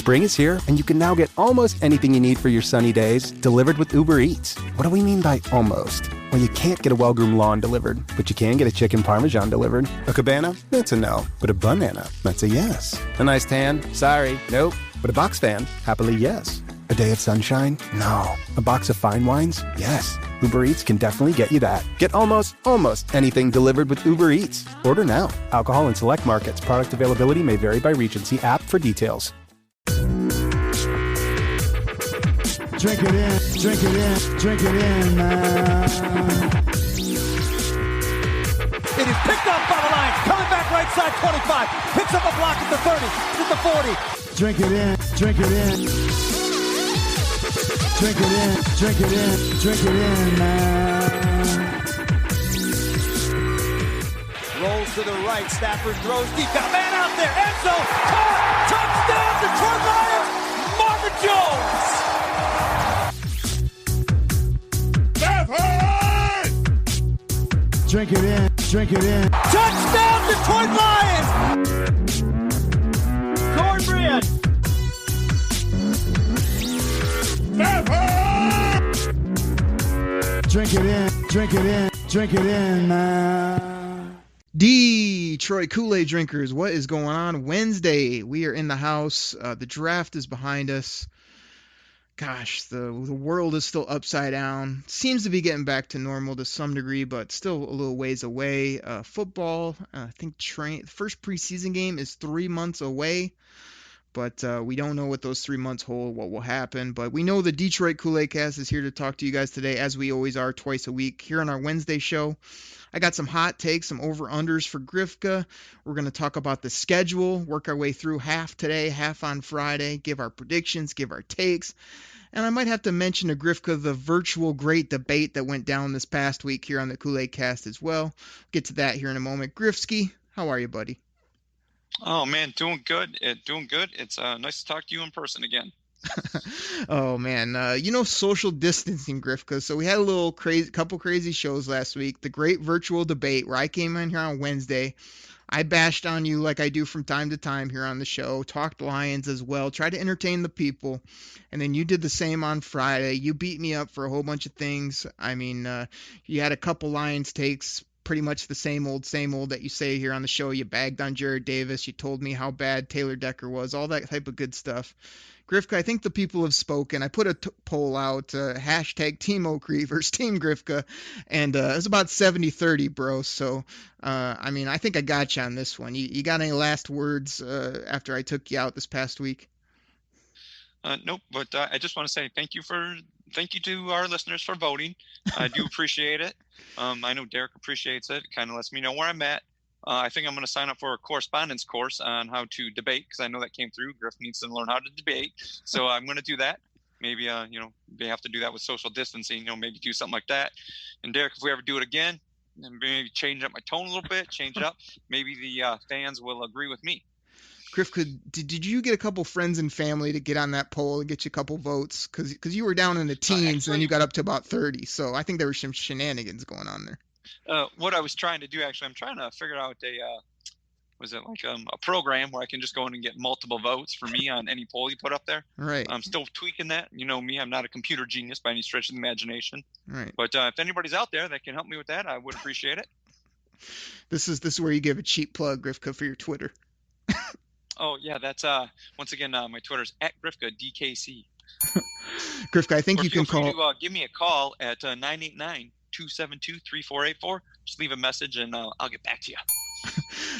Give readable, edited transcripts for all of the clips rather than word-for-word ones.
Spring is here, and you can now get almost anything you need for your sunny days delivered with Uber Eats. What do we mean by almost? Well, you can't get a well-groomed lawn delivered, but you can get a chicken parmesan delivered. A cabana? That's a no. But a banana? That's a yes. A nice tan? Sorry, nope. But a box fan? Happily, yes. A day of sunshine? No. A box of fine wines? Yes. Uber Eats can definitely get you that. Get almost anything delivered with Uber Eats. Order now. Alcohol in select markets. Product availability may vary by region. See app for details. Drink it in, drink it in, drink it in, man. It is picked up by the Lions, coming back right side 25, picks up a block at the 30, to the 40. Drink it in, drink it in. Drink it in, drink it in, drink it in, man. Rolls to the right, Stafford throws deep, got a man out there, end zone, caught, touchdown, Detroit Lions, Marvin Jones. Drink it in, drink it in. Touchdown, Detroit Lions! Cornbread! Drink it in, drink it in, drink it in, man. Detroit Koolaid drinkers, what is going on? Wednesday, we are in the house. The draft is behind us. Gosh, the world is still upside down. Seems to be getting back to normal to some degree, but still a little ways away. Football, I think the first preseason game is 3 months away, but we don't know what those 3 months hold, what will happen. But we know the Detroit Koolaid Cast is here to talk to you guys today, as we always are twice a week here on our Wednesday show. I got some hot takes, some over-unders for Grifka. We're going to talk about the schedule, work our way through half today, half on Friday, give our predictions, give our takes. And I might have to mention to Grifka the virtual great debate that went down this past week here on the Koolaid Cast as well. Get to that here in a moment. Grifsky, how are you, buddy? Oh, man, doing good. Doing good. It's nice to talk to you in person again. Oh man, social distancing, Grifka. So we had couple crazy shows last week. The great virtual debate where I came in here on Wednesday. I bashed on you like I do from time to time here on the show. Talked Lions as well. Tried to entertain the people, and then you did the same on Friday. You beat me up for a whole bunch of things. I mean, you had a couple Lions takes. Pretty much the same old that you say here on the show. You bagged on Jared Davis. You told me how bad Taylor Decker was. All that type of good stuff. Grifka, I think the people have spoken. I put a poll out, hashtag Team Oakree versus Team Grifka, and it was about 70-30, bro. So, I think I got you on this one. You got any last words after I took you out this past week? Nope, but I just want to say thank you to our listeners for voting. I do appreciate it. I know Derek appreciates it. It kind of lets me know where I'm at. I think I'm going to sign up for a correspondence course on how to debate, because I know that came through. Griff needs to learn how to debate, so I'm going to do that. Maybe they have to do that with social distancing. Maybe do something like that. And Derek, if we ever do it again, then maybe change up my tone a little bit, change it up. Maybe the fans will agree with me. Griff, did you get a couple friends and family to get on that poll and get you a couple votes? Because you were down in the teens and then you got up to about 30. So I think there were some shenanigans going on there. What I was trying to do, actually, I'm trying to figure out a program where I can just go in and get multiple votes for me on any poll you put up there. Right. I'm still tweaking that. You know me, I'm not a computer genius by any stretch of the imagination. Right. But if anybody's out there that can help me with that, I would appreciate it. This is where you give a cheap plug, Grifka, for your Twitter. Oh, yeah, that's, once again, my Twitter's @Grifka, DKC. Grifka, I think you can call. To, give me a call at 989-272-3484. Just leave a message, and I'll get back to you.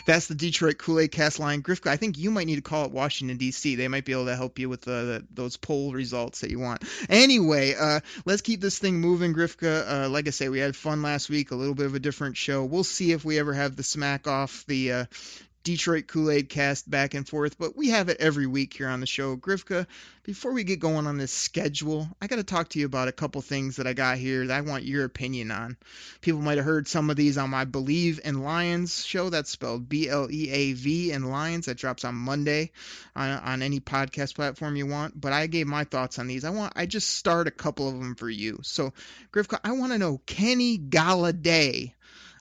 That's the Detroit Koolaid Cast line. Grifka, I think you might need to call it Washington, D.C. They might be able to help you with those poll results that you want. Anyway, let's keep this thing moving, Grifka. Like I say, we had fun last week, a little bit of a different show. We'll see if we ever have the smack off the Detroit Koolaid Cast back and forth, but we have it every week here on the show. Grifka, before we get going on this schedule, I got to talk to you about a couple things that I got here that I want your opinion on. People might have heard some of these on my Believe in Lions show. That's spelled BLEAV in Lions. That drops on Monday on any podcast platform you want. But I gave my thoughts on these. I just start a couple of them for you. So, Grifka, I want to know Kenny Golladay,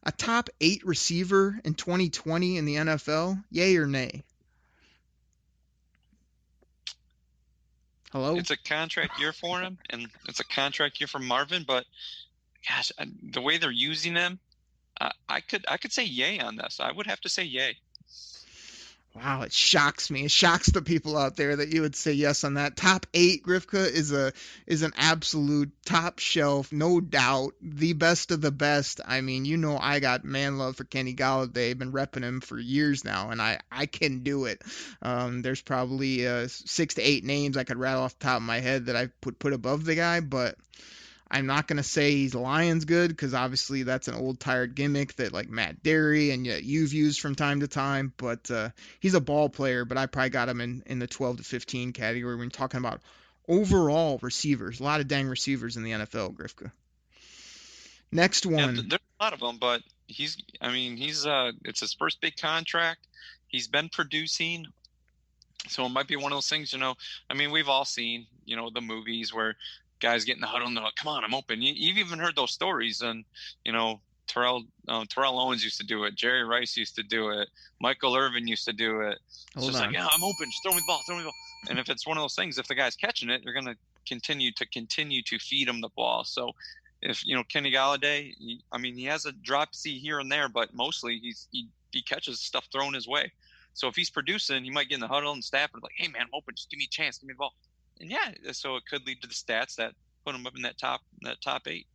a top 8 receiver in 2020 in the NFL, yay or nay? Hello? It's a contract year for him, and it's a contract year for Marvin. But gosh, the way they're using him, I could say yay on this. I would have to say yay. Wow, it shocks me. It shocks the people out there that you would say yes on that. Top 8 Grifka is an absolute top shelf, no doubt, the best of the best. I mean, you know, I got man love for Kenny Golladay. I've been repping him for years now, and I can do it. There's probably 6 to 8 names I could rattle off the top of my head that I put above the guy, but I'm not going to say he's Lions good, because obviously that's an old tired gimmick that like Matt Derry and you've used from time to time, but he's a ball player, but I probably got him in the 12 to 15 category when you're talking about overall receivers. A lot of dang receivers in the NFL, Grifka. Next one. Yeah, there's a lot of them, but he's it's his first big contract. He's been producing. So it might be one of those things, we've all seen, the movies where guys get in the huddle and they're like, come on, I'm open. You've even heard those stories, and Terrell Owens used to do it, Jerry Rice used to do it, Michael Irvin used to do it. It's just like, yeah, I'm open, just throw me the ball. And if it's one of those things, if the guy's catching it, they're gonna continue to feed him the ball. So if Kenny Golladay, he has a dropsy here and there, but mostly he catches stuff thrown his way. So if he's producing, he might get in the huddle and staff and like, hey man, I'm open, just give me a chance, give me the ball. And yeah, so it could lead to the stats that put him up in that top 8.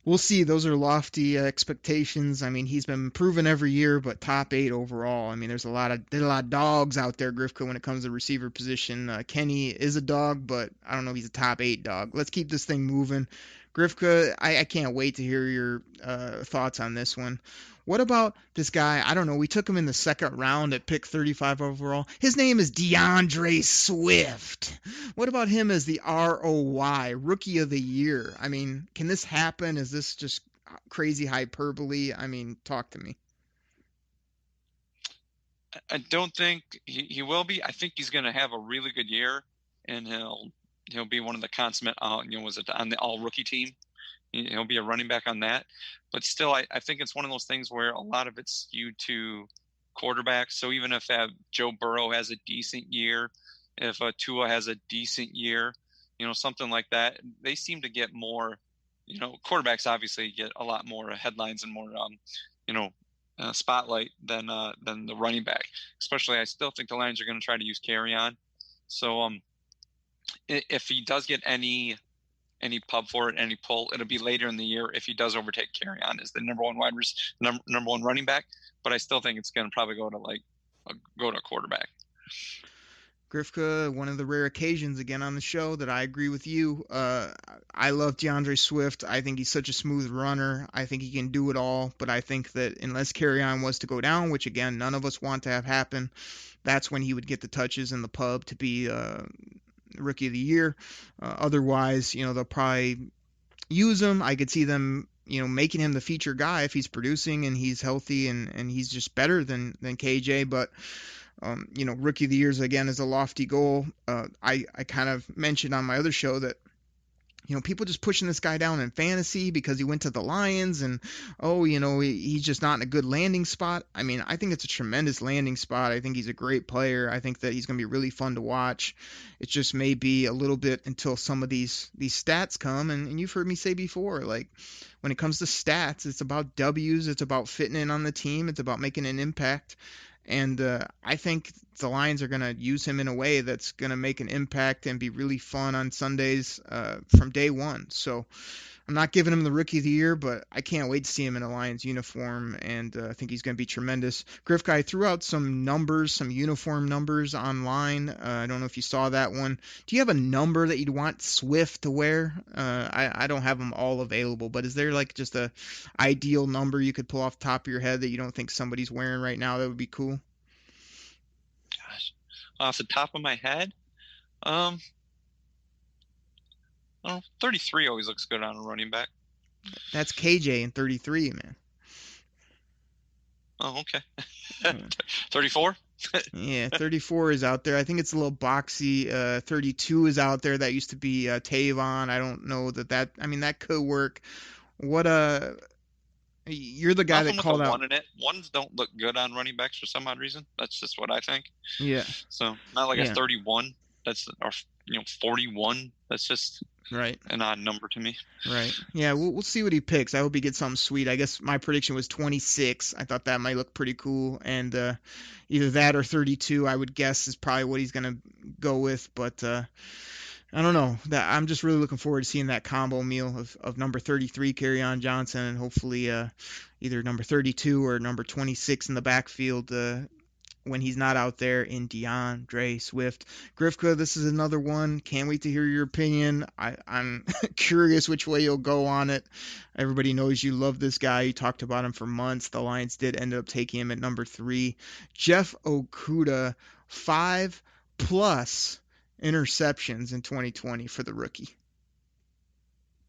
We'll see. Those are lofty expectations. He's been proven every year, but top 8 overall. There's a lot of dogs out there, Grifka, when it comes to receiver position. Kenny is a dog, but I don't know if he's a top 8 dog. Let's keep this thing moving. Grifka, I can't wait to hear your thoughts on this one. What about this guy? I don't know. We took him in the second round at pick 35 overall. His name is DeAndre Swift. What about him as the ROY, Rookie of the Year? Can this happen? Is this just crazy hyperbole? Talk to me. I don't think he will be. I think he's going to have a really good year, and he'll be one of the consummate, on the all-rookie team. He'll be a running back on that. But still, I think it's one of those things where a lot of it's skewed to quarterbacks. So even if Joe Burrow has a decent year, if Tua has a decent year, something like that, they seem to get more, quarterbacks obviously get a lot more headlines and more, spotlight than the running back. Especially, I still think the Lions are going to try to use Kerryon. So if he does get any pub for it, any pull, it'll be later in the year if he does overtake Kerryon as the number one running back. But I still think it's going to probably go to quarterback. Grifka, one of the rare occasions again on the show that I agree with you. I love DeAndre Swift. I think he's such a smooth runner. I think he can do it all. But I think that unless Kerryon was to go down, which again none of us want to have happen, that's when he would get the touches in the pub to be Rookie of the Year. Otherwise, they'll probably use him. I could see them, making him the feature guy if he's producing and he's healthy and he's just better than KJ. But Rookie of the Year again is a lofty goal. I kind of mentioned on my other show that people just pushing this guy down in fantasy because he went to the Lions and, he's just not in a good landing spot. I think it's a tremendous landing spot. I think he's a great player. I think that he's going to be really fun to watch. It just may be a little bit until some of these stats come. And you've heard me say before, like when it comes to stats, it's about W's. It's about fitting in on the team. It's about making an impact. And I think the Lions are going to use him in a way that's going to make an impact and be really fun on Sundays from day one. So I'm not giving him the Rookie of the Year, but I can't wait to see him in a Lions uniform, and I think he's going to be tremendous. Grifka, I threw out some numbers, some uniform numbers online. I don't know if you saw that one. Do you have a number that you'd want Swift to wear? I don't have them all available, but is there like just a ideal number you could pull off the top of your head that you don't think somebody's wearing right now that would be cool? Gosh, off the top of my head, 33 always looks good on a running back. That's KJ in 33, man. Oh, okay. 34? Yeah, 34 is out there. I think it's a little boxy. 32 is out there. That used to be Tavon. I don't know that. I mean, that could work. You're the guy that called out. One in it. Ones don't look good on running backs for some odd reason. That's just what I think. Yeah. So not like a 31. or 41. That's just right. an odd number to me. Right. Yeah, we'll see what he picks. I hope he gets something sweet. I guess my prediction was 26. I thought that might look pretty cool, and either that or 32, I would guess, is probably what he's gonna go with. But I don't know. That I'm just really looking forward to seeing that combo meal of number 33 Kerryon Johnson, and hopefully either number 32 or number 26 in the backfield when he's not out there in DeAndre Swift. Grifka, this is another one. Can't wait to hear your opinion. I'm curious which way you'll go on it. Everybody knows you love this guy. You talked about him for months. The Lions did end up taking him at number 3. Jeff Okudah, 5+ interceptions in 2020 for the rookie.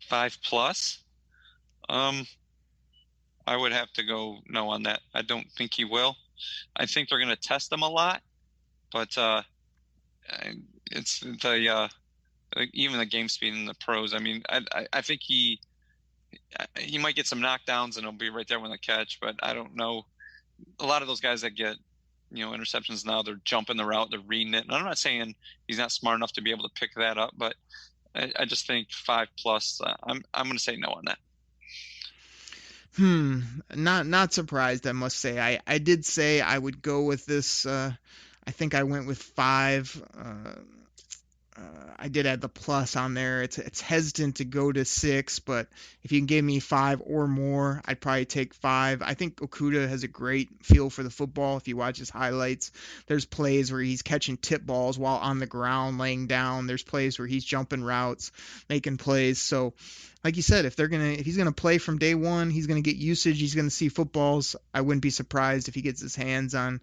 5+? I would have to go no on that. I don't think he will. I think they're going to test him a lot, but it's the even the game speed in the pros. I mean, I think he might get some knockdowns and he'll be right there when the catch, but I don't know. A lot of those guys that get interceptions now, they're jumping the route, they're reading it. And I'm not saying he's not smart enough to be able to pick that up, but I just think 5+. I'm going to say no on that. Not surprised, I must say. I did say I would go with this. I think I went with 5. I did add the plus on there. It's hesitant to go to 6, but if you can give me 5 or more, I'd probably take 5. I think Okudah has a great feel for the football. If you watch his highlights, there's plays where he's catching tip balls while on the ground, laying down. There's plays where he's jumping routes, making plays. So, like you said, if he's gonna play from day one, he's gonna get usage. He's gonna see footballs. I wouldn't be surprised if he gets his hands on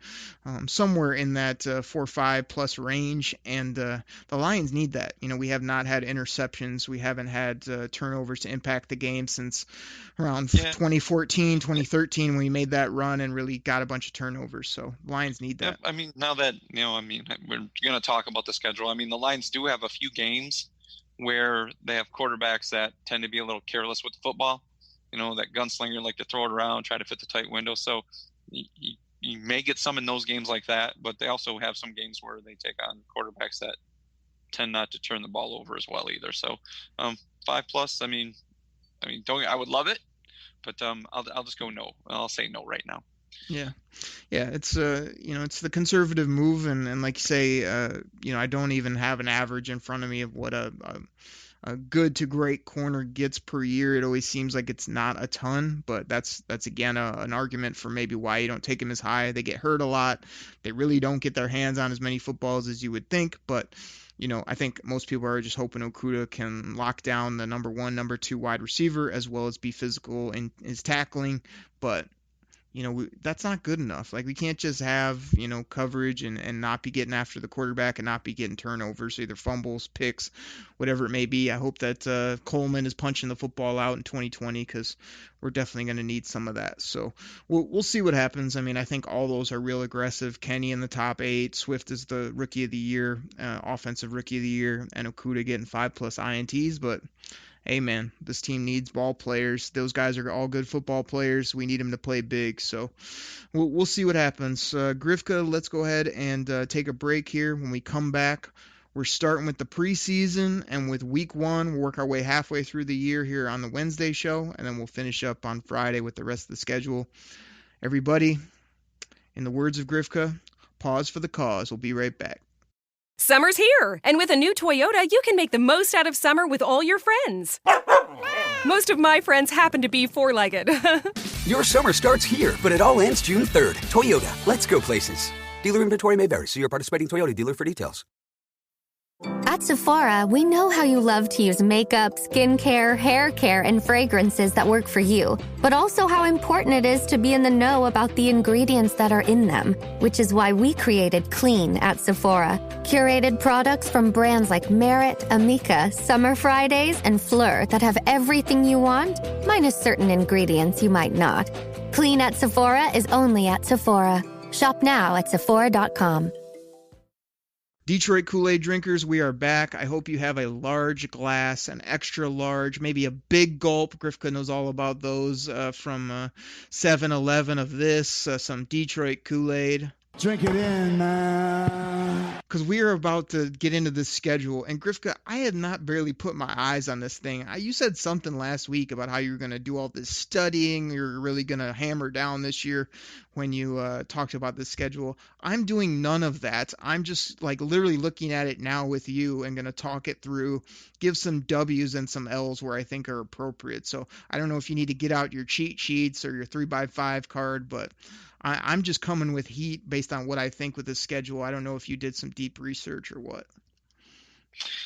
somewhere in that 4-5+ range. And the Lions need that. We have not had interceptions. We haven't had turnovers to impact the game since around 2014, 2013 when we made that run and really got a bunch of turnovers. So Lions need that. I mean, now that we're gonna talk about the schedule. I mean, the Lions do have a few games where they have quarterbacks that tend to be a little careless with the football. That gunslinger like to throw it around, try to fit the tight window. So you may get some in those games like that, but they also have some games where they take on quarterbacks that tend not to turn the ball over as well either. So 5+. I mean, I would love it, but I'll just go no. I'll say no right now. Yeah, it's it's the conservative move, and like you say, I don't even have an average in front of me of what a good to great corner gets per year. It always seems like it's not a ton, but that's again an argument for maybe why you don't take him as high. They get hurt a lot. They really don't get their hands on as many footballs as you would think, but I think most people are just hoping Okudah can lock down the number 1, number 2 wide receiver as well as be physical in his tackling, but that's not good enough. Like, we can't just have, coverage and not be getting after the quarterback and not be getting turnovers, either fumbles, picks, whatever it may be. I hope that Coleman is punching the football out in 2020 because we're definitely going to need some of that. So we'll see what happens. I mean, I think all those are real aggressive. Kenny in the top 8, Swift is the rookie of the year, offensive rookie of the year, and Okudah getting 5+ INTs, but hey, man, this team needs ball players. Those guys are all good football players. We need them to play big. So we'll see what happens. Grifka, let's go ahead and take a break here. When we come back, we're starting with the preseason, and with week 1, we'll work our way halfway through the year here on the Wednesday show, and then we'll finish up on Friday with the rest of the schedule. Everybody, in the words of Grifka, pause for the cause. We'll be right back. Summer's here, and with a new Toyota, you can make the most out of summer with all your friends. Most of my friends happen to be four-legged. Your summer starts here, but it all ends June 3rd. Toyota, let's go places. Dealer inventory may vary. See your participating Toyota dealer for details. At Sephora, we know how you love to use makeup, skincare, hair care, and fragrances that work for you, but also how important it is to be in the know about the ingredients that are in them, which is why we created Clean at Sephora. Curated products from brands like Merit, Amika, Summer Fridays, and Fleur that have everything you want, minus certain ingredients you might not. Clean at Sephora is only at Sephora. Shop now at Sephora.com. Detroit Koolaid drinkers, we are back. I hope you have a large glass, an extra large, maybe a big gulp. Grifka knows all about those from 7-Eleven of this, some Detroit Koolaid. Drink it in, man. because we are about to get into this schedule. And Grifka, I had not barely put my eyes on this thing. You said something last week about how you're going to do all this studying. You're really going to hammer down this year when you talked about the schedule. I'm doing none of that. I'm just like literally looking at it now with you and going to talk it through, give some W's and some L's where I think are appropriate. So I don't know if you need to get out your cheat sheets or your 3x5 card, but I'm just coming with heat based on what I think with the schedule. I don't know if you did some deep research or what.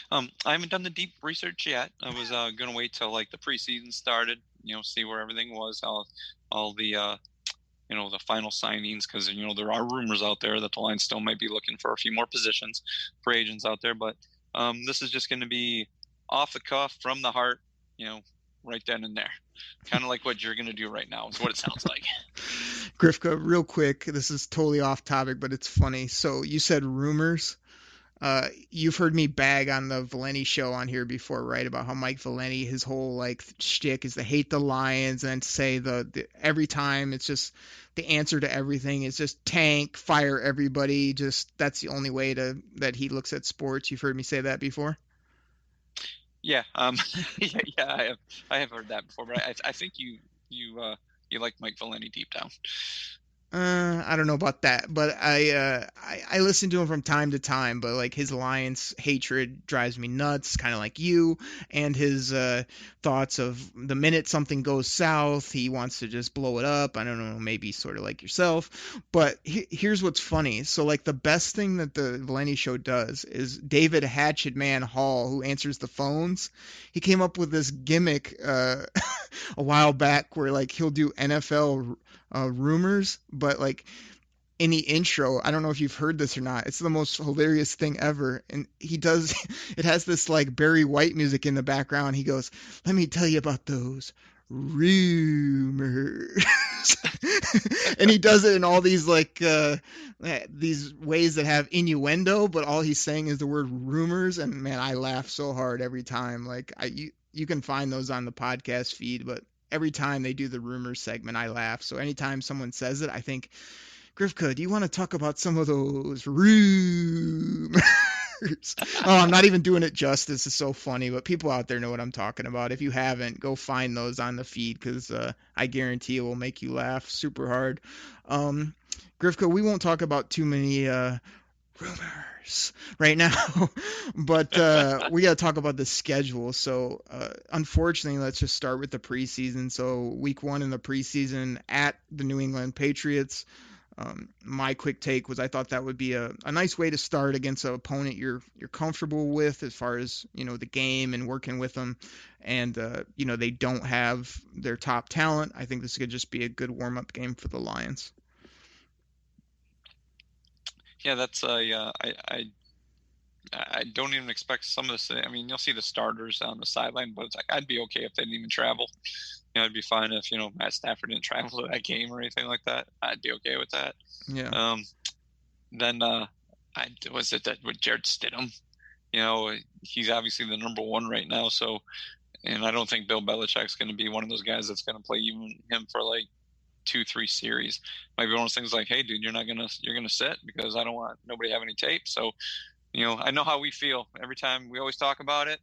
I haven't done the deep research yet. I was going to wait till like the preseason started, see where everything was, all the, the final signings, because, there are rumors out there that the line still might be looking for a few more positions for agents out there. But this is just going to be off the cuff, from the heart, right then and there. Kind of like what you're going to do right now is what it sounds like. Grifka, real quick, this is totally off topic, but it's funny. So you said rumors. You've heard me bag on the Valenti show on here before, right? About how Mike Valenti, his whole like shtick is to hate the Lions and say the every time it's just the answer to everything is just tank, fire everybody. Just that's the only way that he looks at sports. You've heard me say that before. Yeah, yeah, I have heard that before, but I think you like Mike Valenti deep down. I don't know about that, but I listen to him from time to time, but like his Lions hatred drives me nuts, kind of like you, and his thoughts of the minute something goes south, he wants to just blow it up. I don't know, maybe sort of like yourself, but here's what's funny. So like the best thing that the Valenti show does is David Hatchetman Hall, who answers the phones, he came up with this gimmick a while back where like he'll do NFL rumors, but like in the intro, I don't know if you've heard this or not, it's the most hilarious thing ever, and it has this like Barry White music in the background. He goes, let me tell you about those rumors. And he does it in all these like these ways that have innuendo, but all he's saying is the word rumors, and man, I laugh so hard every time. Like you can find those on the podcast feed, but every time they do the rumors segment, I laugh. So anytime someone says it, I think, Grifka, do you want to talk about some of those rumors? Oh, I'm not even doing it justice. It's so funny, but people out there know what I'm talking about. If you haven't, go find those on the feed, because I guarantee it will make you laugh super hard. Grifka, we won't talk about too many rumors right now, but we got to talk about the schedule. So unfortunately, let's just start with the preseason. So week 1 in the preseason at the New England Patriots. My quick take was I thought that would be a nice way to start against an opponent you're comfortable with as far as the game and working with them, and they don't have their top talent. I think this could just be a good warm-up game for the Lions. Yeah, that's I don't even expect some of this. I mean, you'll see the starters on the sideline, but it's like I'd be okay if they didn't even travel. It'd be fine if Matt Stafford didn't travel to that game or anything like that. I'd be okay with that. Yeah. Then was it that with Jared Stidham? He's obviously the number one right now. So, and I don't think Bill Belichick's going to be one of those guys that's going to play even him for like 2-3 series. Might be one of those things like, hey, dude, you're going to sit because I don't want nobody to have any tape. So, I know how we feel every time. We always talk about it.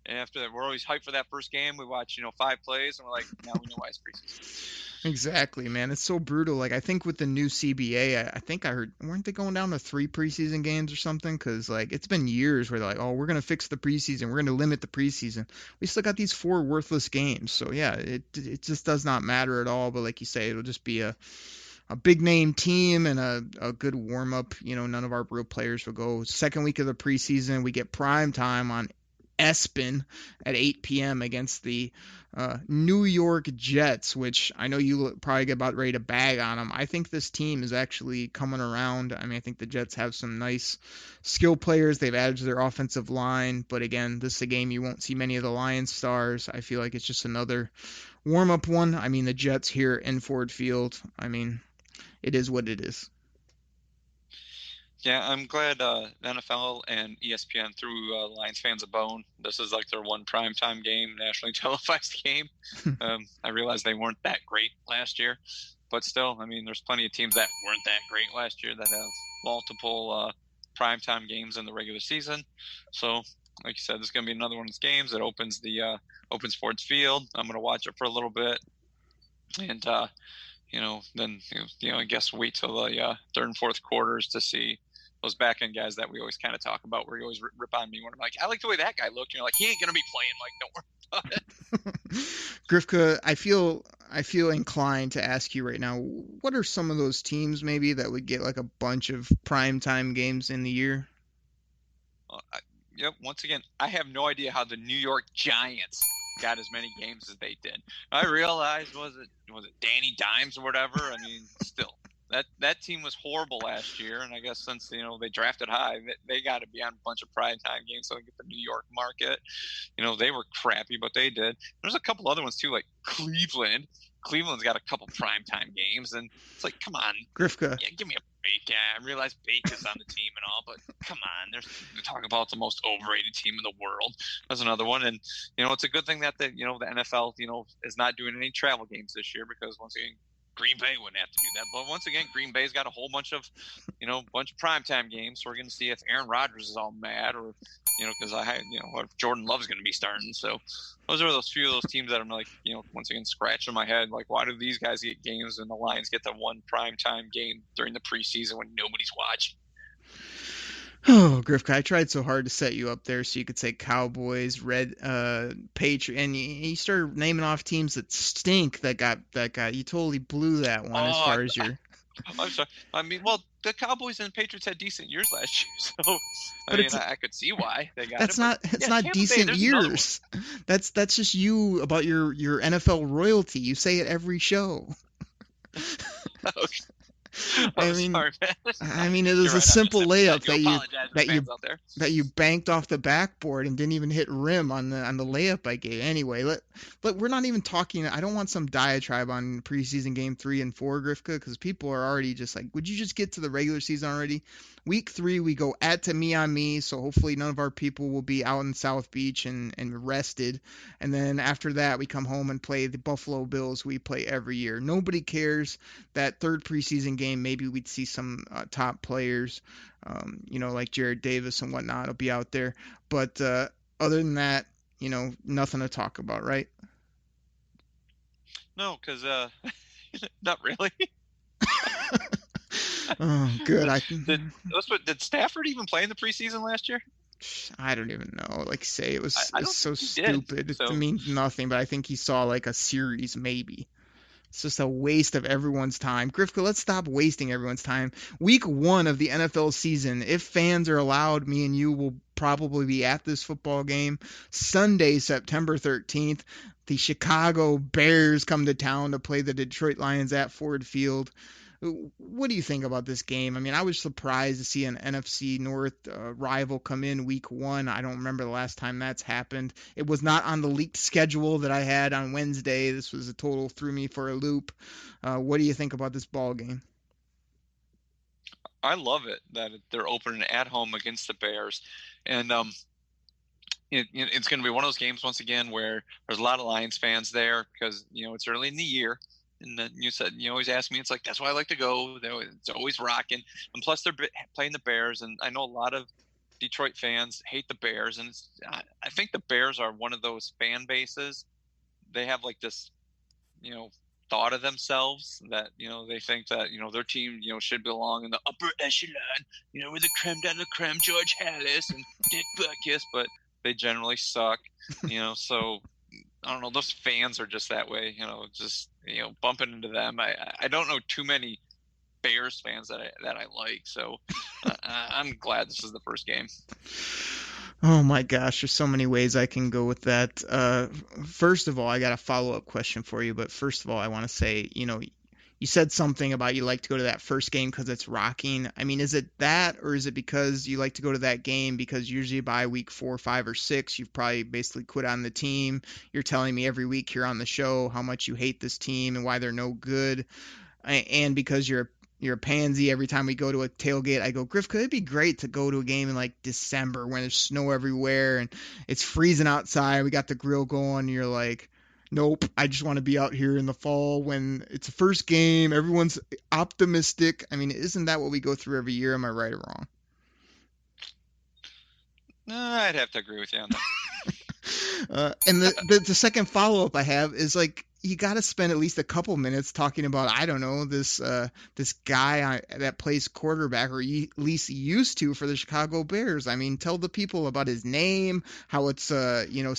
And after that, we're always hyped for that first game. We watch, 5 plays, and we're like, now we know why it's preseason. Exactly, man. It's so brutal. Like, I think with the new CBA, I think I heard, weren't they going down to 3 preseason games or something? Because, like, it's been years where they're like, oh, we're going to fix the preseason. We're going to limit the preseason. We still got these 4 worthless games. So, yeah, it just does not matter at all. But like you say, it'll just be a big name team and a good warm up. None of our real players will go. Second week of the preseason, we get prime time on ESPN at 8 p.m. against the New York Jets, which I know you probably get about ready to bag on them. I think this team is actually coming around. I mean, I think the Jets have some nice skill players. They've added to their offensive line, but again, this is a game you won't see many of the Lions stars. I feel like it's just another warm-up one. I mean, the Jets here in Ford Field, I mean, it is what it is. Yeah, I'm glad the NFL and ESPN threw Lions fans a bone. This is like their one primetime game, nationally televised game. I realize they weren't that great last year, but still, I mean, there's plenty of teams that weren't that great last year that have multiple primetime games in the regular season. So, like you said, this is going to be another one of those games that opens the Open Sports Field. I'm going to watch it for a little bit. And, then, I guess wait till the third and fourth quarters to see those back end guys that we always kind of talk about, where you always rip on me when I'm like, I like the way that guy looked. And you're like, he ain't going to be playing. Like, don't worry about it. Grifka, I feel inclined to ask you right now, what are some of those teams maybe that would get like a bunch of primetime games in the year? Once again, I have no idea how the New York Giants got as many games as they did. I realized, was it Danny Dimes or whatever? I mean, still, that team was horrible last year, and I guess since they drafted high, they got to be on a bunch of primetime games so they get the New York market. They were crappy, but they did. There's a couple other ones too, like Cleveland. Cleveland's got a couple primetime games, and it's like, come on, Grifka. Yeah, give me a break. Yeah, I realize Baker's on the team and all, but come on, they're talking about the most overrated team in the world. That's another one, and it's a good thing that the NFL is not doing any travel games this year, because once again, Green Bay wouldn't have to do that. But once again, Green Bay's got a whole bunch of primetime games. So we're going to see if Aaron Rodgers is all mad, or because if Jordan Love's going to be starting. So those are few of those teams that I'm like, once again, scratching my head. Like, why do these guys get games and the Lions get the one primetime game during the preseason when nobody's watching? Oh, Grifka, I tried so hard to set you up there so you could say Cowboys, Patriots, and you started naming off teams that stink that got you totally blew that one as far as your. I'm sorry. I mean, well, the Cowboys and Patriots had decent years last year, so I could see why they got that's it. It's not decent years. That's just you about your NFL royalty. You say it every show. Okay. Sorry, man. I mean, it was a simple layup that you banked off the backboard and didn't even hit rim on the layup I gave. Anyway, but we're not even talking. I don't want some diatribe on preseason game 3 and 4, Grifka, because people are already just like, would you just get to the regular season already? Week 3, we go at me, so hopefully none of our people will be out in South Beach and rested. And then after that, we come home and play the Buffalo Bills we play every year. Nobody cares. That third preseason game, maybe we'd see some top players, like Jared Davis and whatnot will be out there. But other than that, nothing to talk about, right? No, because not really. Oh, good. Did Stafford even play in the preseason last year? I don't even know. Like, say it was so stupid. So. It means nothing, but I think he saw like a series maybe. It's just a waste of everyone's time. Grifka, let's stop wasting everyone's time. Week 1 of the NFL season, if fans are allowed, me and you will probably be at this football game. Sunday, September 13th, the Chicago Bears come to town to play the Detroit Lions at Ford Field. What do you think about this game? I mean, I was surprised to see an NFC North rival come in week 1. I don't remember the last time that's happened. It was not on the leaked schedule that I had on Wednesday. This was a total threw me for a loop. What do you think about this ball game? I love it that they're opening at home against the Bears. And it's going to be one of those games, once again, where there's a lot of Lions fans there because, it's early in the year. And then you always ask me, it's like, that's why I like to go. It's always rocking. And plus they're playing the Bears. And I know a lot of Detroit fans hate the Bears. And I think the Bears are one of those fan bases. They have like this, thought of themselves that, they think that, their team, should belong in the upper echelon, with the creme de la creme, George Hallis and Dick Butkus, but they generally suck, so I don't know. Those fans are just that way, bumping into them. I don't know too many Bears fans that I like. So I'm glad this is the first game. Oh my gosh, there's so many ways I can go with that. First of all, I got a follow-up question for you. But first of all, I want to say, you said something about you like to go to that first game because it's rocking. I mean, is it that, or is it because you like to go to that game because usually by week 4, 5, or 6, you've probably basically quit on the team. You're telling me every week here on the show how much you hate this team and why they're no good. And because you're a pansy, every time we go to a tailgate, I go, Grifka, it'd be great to go to a game in like December when there's snow everywhere and it's freezing outside. We got the grill going. And you're like, nope, I just want to be out here in the fall when it's the first game. Everyone's optimistic. I mean, isn't that what we go through every year? Am I right or wrong? I'd have to agree with you on that. And the second follow-up I have is like, you got to spend at least a couple minutes talking about, I don't know, this guy that plays quarterback, or at least used to, for the Chicago Bears. I mean, tell the people about his name, how it's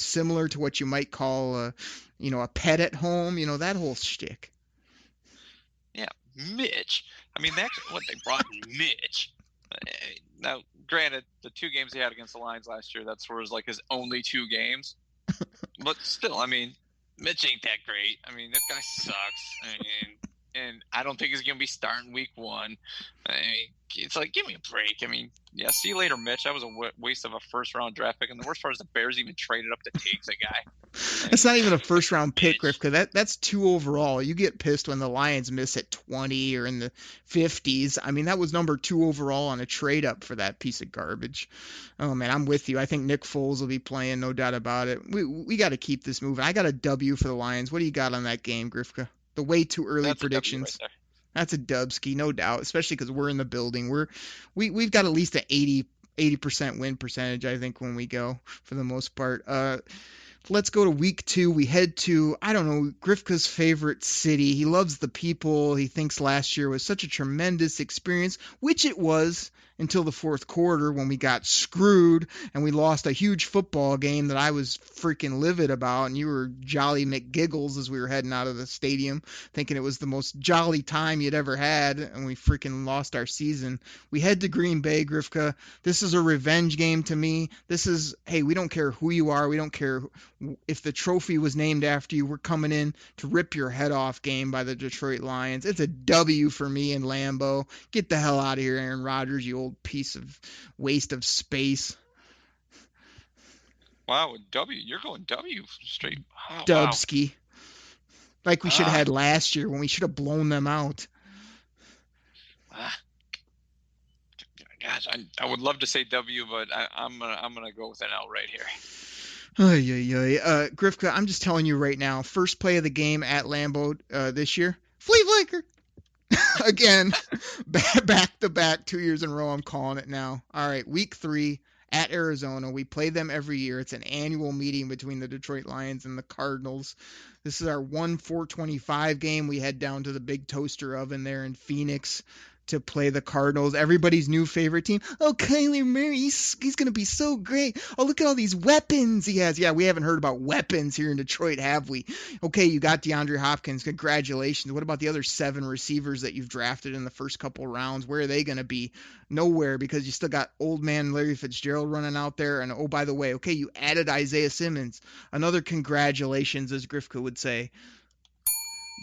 similar to what you might call a pet at home, that whole shtick. Yeah, Mitch. I mean, that's what they brought in Mitch. Now, granted, the 2 games he had against the Lions last year, that's were like his only 2 games. But still, I mean, Mitch ain't that great. I mean, that guy sucks. And I don't think he's going to be starting week 1. I mean, it's like, give me a break. I mean, yeah, see you later, Mitch. That was a waste of a first-round draft pick. And the worst part is the Bears even traded up to take the guy. It's not even a first-round pick, Griff, because that's 2 overall. You get pissed when the Lions miss at 20 or in the 50s. I mean, that was number 2 overall on a trade-up for that piece of garbage. Oh, man, I'm with you. I think Nick Foles will be playing, no doubt about it. We got to keep this moving. I got a W for the Lions. What do you got on that game, Griffka? The way too early predictions. That's a dubski, no doubt, especially because we're in the building. We've got at least an 80% win percentage, I think, when we go, for the most part. Let's go to week 2. We head to, I don't know, Grifka's favorite city. He loves the people. He thinks last year was such a tremendous experience, which it was, until the fourth quarter when we got screwed and we lost a huge football game that I was freaking livid about, and you were jolly McGiggles as we were heading out of the stadium, thinking it was the most jolly time you'd ever had, and we freaking lost our season. We head to Green Bay, Grifka. This is a revenge game to me. This is, hey, we don't care who you are. We don't care if the trophy was named after you. We're coming in to rip your head off game by the Detroit Lions. It's a W for me in Lambeau. Get the hell out of here, Aaron Rodgers, you old piece of waste of space. Wow, W. You're going W straight. Oh, Dubski. Wow. Like we should have had Ah. last year when we should have blown them out. Gosh, I would love to say W, but I'm gonna go with an L right here. Grifka, I'm just telling you right now, first play of the game at Lambeau this year, flea flicker. Again, back to back 2 years in a row. I'm calling it now. All right, week 3 at Arizona. We play them every year. It's an annual meeting between the Detroit Lions and the Cardinals. This is our 1-4-25 game. We head down to the big toaster oven there in Phoenix to play the Cardinals, everybody's new favorite team. Oh, Kyler Murray, he's going to be so great. Oh, look at all these weapons he has. Yeah, we haven't heard about weapons here in Detroit, have we? Okay, you got DeAndre Hopkins. Congratulations. What about the other 7 receivers that you've drafted in the first couple rounds? Where are they going to be? Nowhere, because you still got old man Larry Fitzgerald running out there. And, oh, by the way, okay, you added Isaiah Simmons. Another congratulations, as Grifka would say.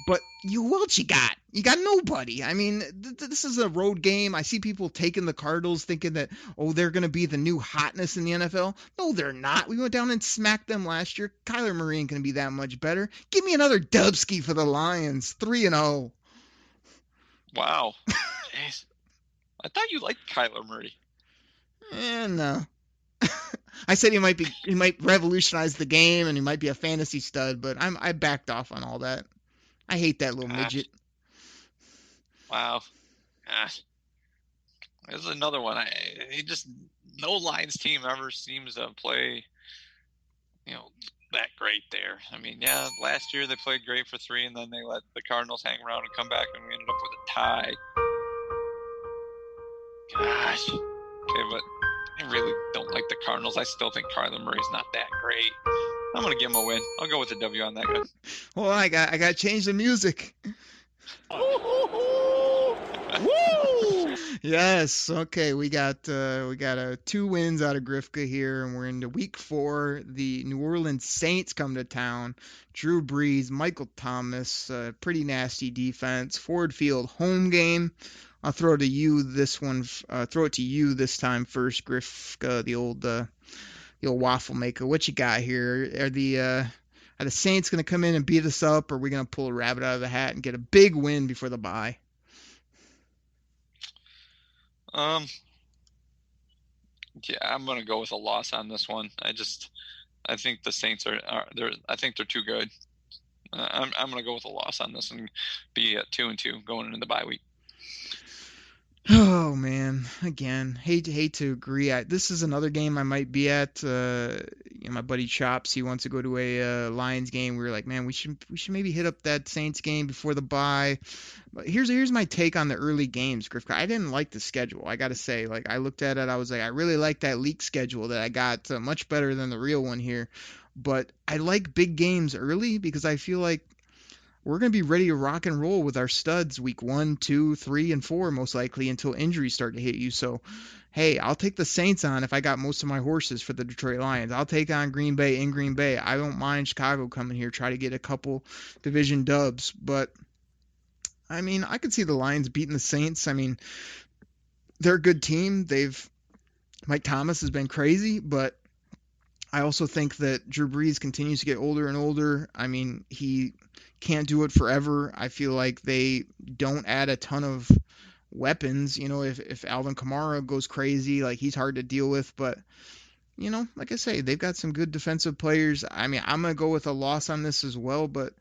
But who else you got? You got nobody. I mean, this is a road game. I see people taking the Cardinals thinking that, oh, they're going to be the new hotness in the NFL. No, they're not. We went down and smacked them last year. Kyler Murray ain't going to be that much better. Give me another Dubski for the Lions. 3-0. Wow. Jeez. I thought you liked Kyler Murray. No. I said he might revolutionize the game and he might be a fantasy stud, but I backed off on all that. I hate that little midget. Wow. There's another one. No Lions team ever seems to play, that great there. I mean, yeah, last year they played great for 3, and then they let the Cardinals hang around and come back, and we ended up with a tie. Gosh. Okay, but I really don't like the Cardinals. I still think Kyler Murray's not that great. I'm going to give him a win. I'll go with a W on that guy. Well, I got to change the music. Yes. Okay. We got 2 wins out of Grifka here, and we're into week 4. The New Orleans Saints come to town. Drew Brees, Michael Thomas, pretty nasty defense. Ford Field home game. I'll throw it to you this time first, Grifka, the old waffle maker. What you got here? Are the Saints going to come in and beat us up, or are we going to pull a rabbit out of the hat and get a big win before the bye? Yeah, I'm going to go with a loss on this one. I think the Saints I think they're too good. I'm going to go with a loss on this and be at 2-2 going into the bye week. Oh man, again, hate to agree. This is another game I might be at. My buddy Chops, he wants to go to a Lions game. We were like, man, we should maybe hit up that Saints game before the bye. But here's my take on the early games, Griff. I didn't like the schedule. I gotta say, like, I looked at it, I was like, I really like that leak schedule that I got, much better than the real one here. But I like big games early because I feel like we're going to be ready to rock and roll with our studs week 1, 2, 3, and 4 most likely until injuries start to hit you. So, hey, I'll take the Saints on if I got most of my horses for the Detroit Lions. I'll take on Green Bay in Green Bay. I don't mind Chicago coming here, try to get a couple division dubs. But, I mean, I could see the Lions beating the Saints. I mean, they're a good team. Mike Thomas has been crazy, but I also think that Drew Brees continues to get older and older. I mean, he can't do it forever. I feel like they don't add a ton of weapons. If Alvin Kamara goes crazy, like, he's hard to deal with. But, like I say, they've got some good defensive players. I mean, I'm going to go with a loss on this as well, but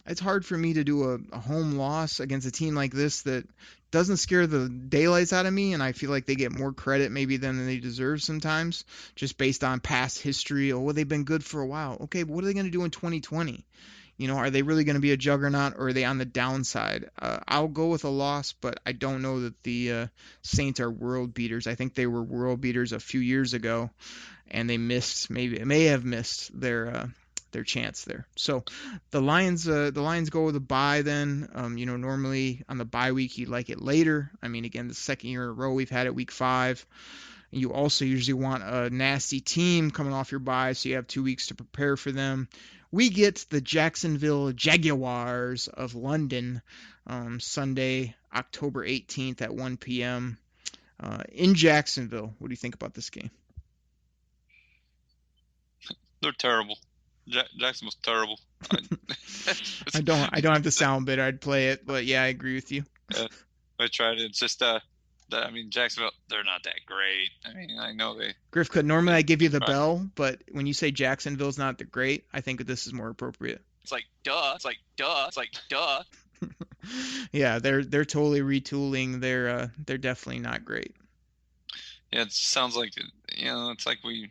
it's hard for me to do a home loss against a team like this that doesn't scare the daylights out of me, and I feel like they get more credit maybe than they deserve sometimes, just based on past history. Oh, they've been good for a while. Okay, but what are they going to do in 2020? Are they really going to be a juggernaut, or are they on the downside? I'll go with a loss, but I don't know that the Saints are world beaters. I think they were world beaters a few years ago, and they may have missed their chance there. So the Lions go with a bye then. Normally on the bye week you'd like it later. I mean, again, the second year in a row we've had it week 5. And you also usually want a nasty team coming off your bye, so you have 2 weeks to prepare for them. We get the Jacksonville Jaguars of London Sunday, October 18th at 1 p.m. In Jacksonville. What do you think about this game? They're terrible. Jacksonville's terrible. I don't have to sound bitter. I'd play it, but yeah, I agree with you. Yeah, I tried it. It's just Jacksonville, they're not that great. I mean, I know they. Griff, normally I give you the bell, but when you say Jacksonville's not that great, I think that this is more appropriate. It's like duh. It's like duh. It's like duh. Yeah, they're totally retooling. They're definitely not great. Yeah, it sounds like it's like we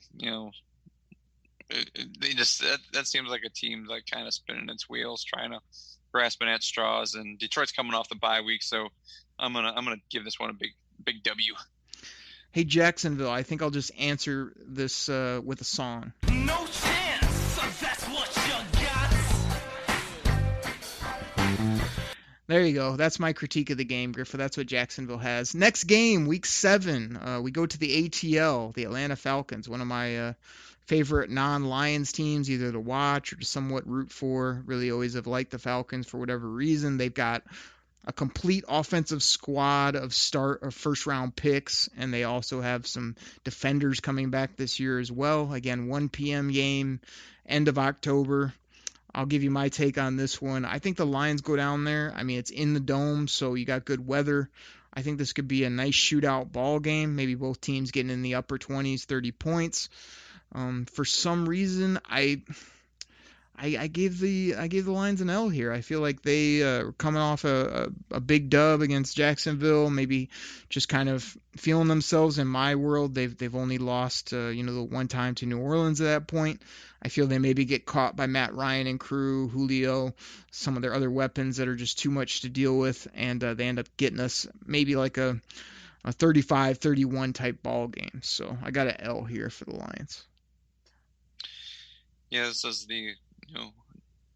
they just that seems like a team like kind of spinning its wheels, trying to grasping at straws. And Detroit's coming off the bye week, so I'm gonna give this one a big W. Hey, Jacksonville, I think I'll just answer this with a song. No chance, that's what you got. There you go. That's my critique of the game, Griffith. That's what Jacksonville has. Next game, week 7. We go to the ATL, the Atlanta Falcons, one of my favorite non-Lions teams, either to watch or to somewhat root for. Really always have liked the Falcons for whatever reason. They've got a complete offensive squad of first-round picks, and they also have some defenders coming back this year as well. Again, 1 p.m. game, end of October. I'll give you my take on this one. I think the Lions go down there. I mean, it's in the dome, so you got good weather. I think this could be a nice shootout ball game. Maybe both teams getting in the upper 20s, 30 points. For some reason, I gave the Lions an L here. I feel like they are coming off a big dub against Jacksonville, maybe just kind of feeling themselves. In my world, they've only lost the one time to New Orleans at that point. I feel they maybe get caught by Matt Ryan and crew, Julio, some of their other weapons that are just too much to deal with, and they end up getting us maybe like a 35-31 type ball game. So I got an L here for the Lions. Yeah, this is the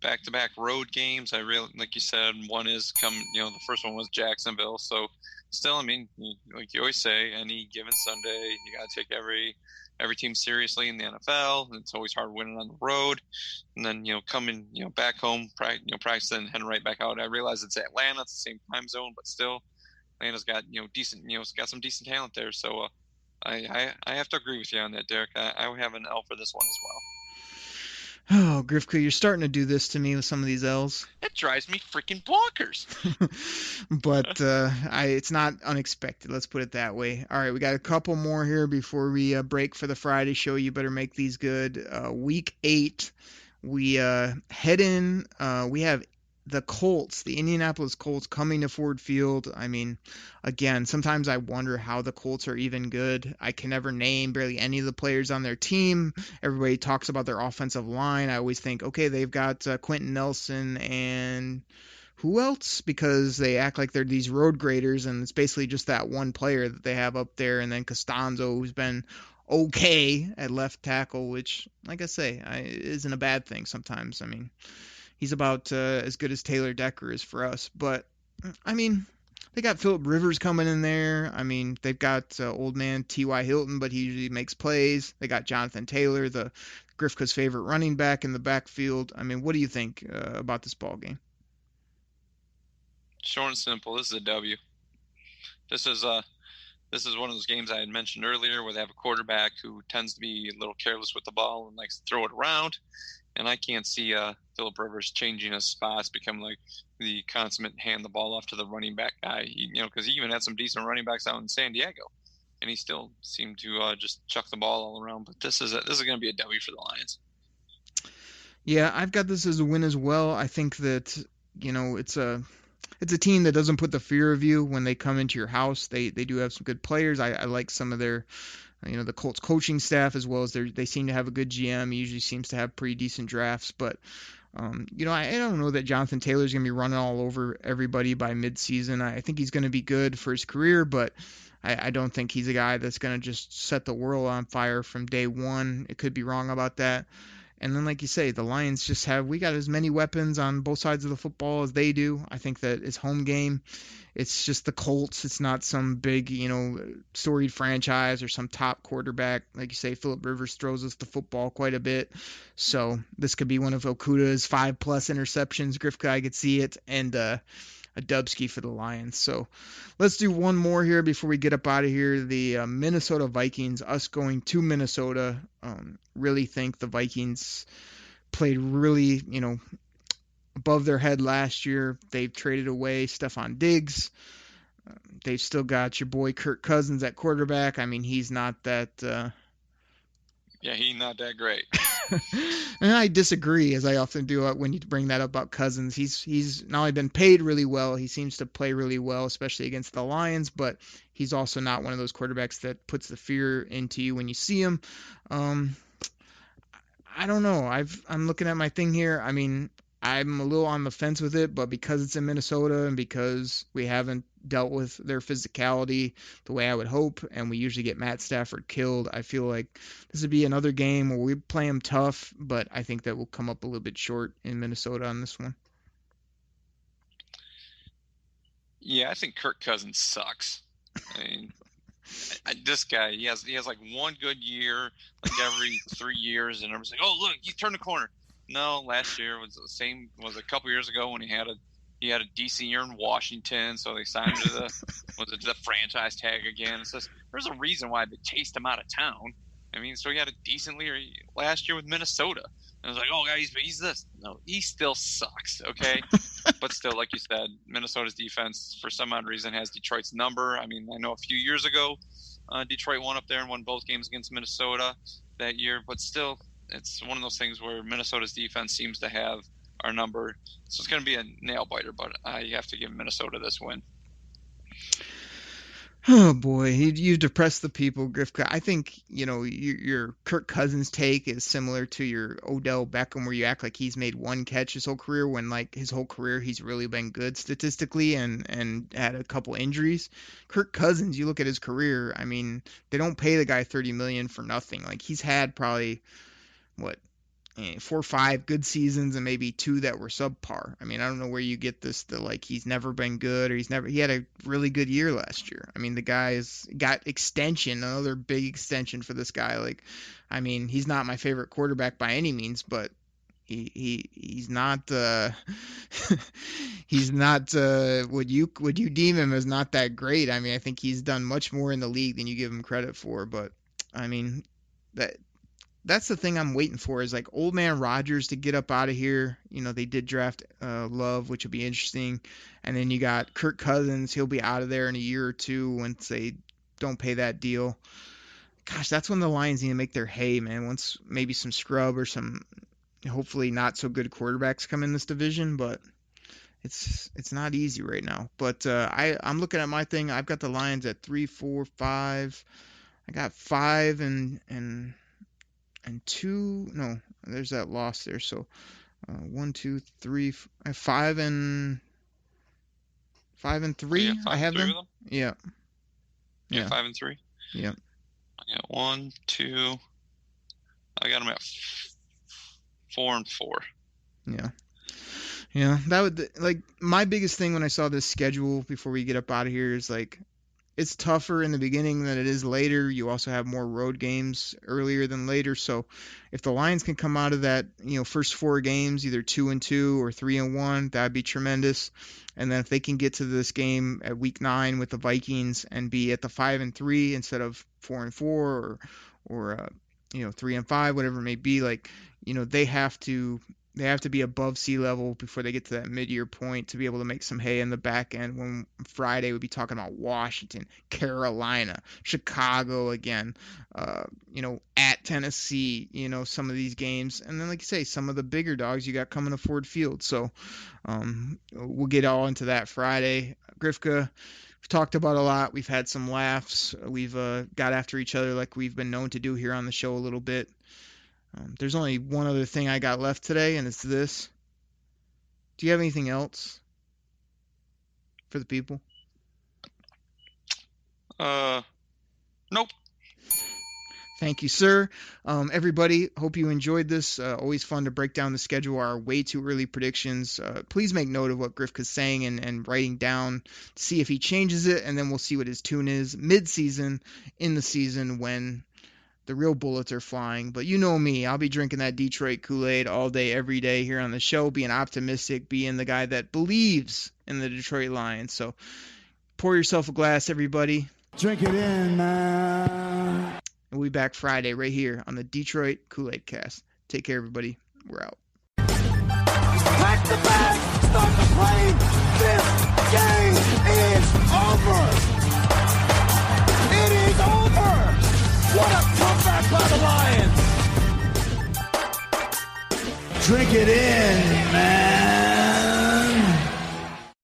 back-to-back road games. I really, like you said, one is the first one was Jacksonville. So still, I mean, like you always say, any given Sunday, you got to take every team seriously in the NFL. It's always hard winning on the road. And then, coming, back home, practice and heading right back out. I realize it's Atlanta, it's the same time zone, but still, Atlanta's got, decent, it's got some decent talent there. So I have to agree with you on that, Derek. I would have an L for this one as well. Oh, Grifka, you're starting to do this to me with some of these L's. That drives me freaking bonkers. But it's not unexpected. Let's put it that way. All right, we got a couple more here before we break for the Friday show. You better make these good. Week 8, we head in. We have the Colts, the Indianapolis Colts coming to Ford Field. I mean, again, sometimes I wonder how the Colts are even good. I can never name barely any of the players on their team. Everybody talks about their offensive line. I always think, okay, they've got Quentin Nelson and who else? Because they act like they're these road graders, and it's basically just that one player that they have up there, and then Costanzo, who's been okay at left tackle, which, like I say, isn't a bad thing sometimes. I mean, he's about as good as Taylor Decker is for us. But, I mean, they got Phillip Rivers coming in there. I mean, they've got old man T.Y. Hilton, but he usually makes plays. They got Jonathan Taylor, the Grifka's favorite running back in the backfield. I mean, what do you think about this ball game? Short and simple, this is a W. This is one of those games I had mentioned earlier where they have a quarterback who tends to be a little careless with the ball and likes to throw it around. And I can't see Phillip Rivers changing his spots, become like the consummate hand the ball off to the running back guy. Because he even had some decent running backs out in San Diego, and he still seemed to just chuck the ball all around. But this is going to be a W for the Lions. Yeah, I've got this as a win as well. I think that it's a team that doesn't put the fear of you when they come into your house. They do have some good players. I like some of their, the Colts coaching staff, as well as they seem to have a good GM. He usually seems to have pretty decent drafts. But, I don't know that Jonathan Taylor's going to be running all over everybody by midseason. I think he's going to be good for his career, but I don't think he's a guy that's going to just set the world on fire from day one. It could be wrong about that. And then, like you say, the Lions we got as many weapons on both sides of the football as they do. I think that it's home game. It's just the Colts. It's not some big, storied franchise or some top quarterback. Like you say, Phillip Rivers throws us the football quite a bit. So this could be one of Okuda's 5+ interceptions. Grifka, I could see it. And a dubski for the Lions. So let's do one more here before we get up out of here. The Minnesota Vikings, us going to Minnesota. Really think the Vikings played really, above their head last year. They've traded away Stephon Diggs. They've still got your boy Kirk Cousins at quarterback. I mean, he's not that... Yeah, he's not that great. And I disagree, as I often do when you bring that up about Cousins. He's not only been paid really well, he seems to play really well, especially against the Lions, but he's also not one of those quarterbacks that puts the fear into you when you see him. I don't know. I'm looking at my thing here. I mean, I'm a little on the fence with it, but because it's in Minnesota and because we haven't dealt with their physicality the way I would hope, and we usually get Matt Stafford killed, I feel like this would be another game where we play him tough, but I think that we'll come up a little bit short in Minnesota on this one. Yeah, I think Kirk Cousins sucks. I mean, this guy, he has like one good year, like every 3 years, and everyone's like, oh, look, he turned the corner. No, last year was the same. Was a couple years ago when he had a decent year in Washington, so they signed him to the franchise tag again. It's just, there's a reason why they chased him out of town. I mean, so he had a decent year last year with Minnesota, and I was like, oh, God, he's this. No, he still sucks. Okay, but still, like you said, Minnesota's defense for some odd reason has Detroit's number. I mean, I know a few years ago, Detroit won up there and won both games against Minnesota that year, but still. It's one of those things where Minnesota's defense seems to have our number. So it's going to be a nail biter, but I have to give Minnesota this win. Oh, boy. You depressed the people, Grifka. I think, your Kirk Cousins take is similar to your Odell Beckham, where you act like he's made one catch his whole career when, like, his whole career he's really been good statistically and had a couple injuries. Kirk Cousins, you look at his career, I mean, they don't pay the guy $30 million for nothing. Like, he's had probably... 4 or 5 good seasons and maybe 2 that were subpar. I mean, I don't know where you get this that like he's never been good or he had a really good year last year. I mean, the guy's got extension, another big extension for this guy. Like, I mean, he's not my favorite quarterback by any means, but he's not he's not would you deem him as not that great. I mean, I think he's done much more in the league than you give him credit for, but I mean, that's the thing I'm waiting for is like old man Rodgers to get up out of here. They did draft Love, which would be interesting. And then you got Kirk Cousins. He'll be out of there in a year or two once they don't pay that deal. Gosh, that's when the Lions need to make their hay, man. Once maybe some scrub or some hopefully not so good quarterbacks come in this division. But it's not easy right now. But I'm looking at my thing. I've got the Lions at 3, 4, 5. I got 5 and 2. No, there's that loss there. So 1, 2, 3, 5 and 3. Yeah, I have them. Yeah. Yeah. 5 and 3. Yeah. I got 1, 2. I got them at 4 and 4. Yeah. Yeah, that would, like, my biggest thing when I saw this schedule before we get up out of here is, like, it's tougher in the beginning than it is later. You also have more road games earlier than later. So if the Lions can come out of that, first 4 games, either 2-2 or 3-1, that'd be tremendous. And then if they can get to this game at week 9 with the Vikings and be at the 5-3 instead of 4-4 or 3-5, whatever it may be, like, they have to be above sea level before they get to that mid-year point to be able to make some hay in the back end. When Friday we'll be talking about Washington, Carolina, Chicago again, at Tennessee, some of these games. And then, like you say, some of the bigger dogs you got coming to Ford Field. So we'll get all into that Friday. Grifka, we've talked about a lot. We've had some laughs. We've got after each other like we've been known to do here on the show a little bit. There's only one other thing I got left today, and it's this. Do you have anything else for the people? Nope. Thank you, sir. Everybody, hope you enjoyed this. Always fun to break down the schedule, our way too early predictions. Please make note of what Grifka's saying and writing down, see if he changes it, and then we'll see what his tune is mid-season, in the season, when the real bullets are flying. But you know me, I'll be drinking that Detroit Kool-Aid all day, every day here on the show, being optimistic, being the guy that believes in the Detroit Lions. So pour yourself a glass, everybody. Drink it in, man. And we'll be back Friday right here on the Detroit Koolaid Cast. Take care, everybody. We're out. Pack the bag, start the plane. This game is over. It is over. What a comeback by the Lions. Drink it in, man.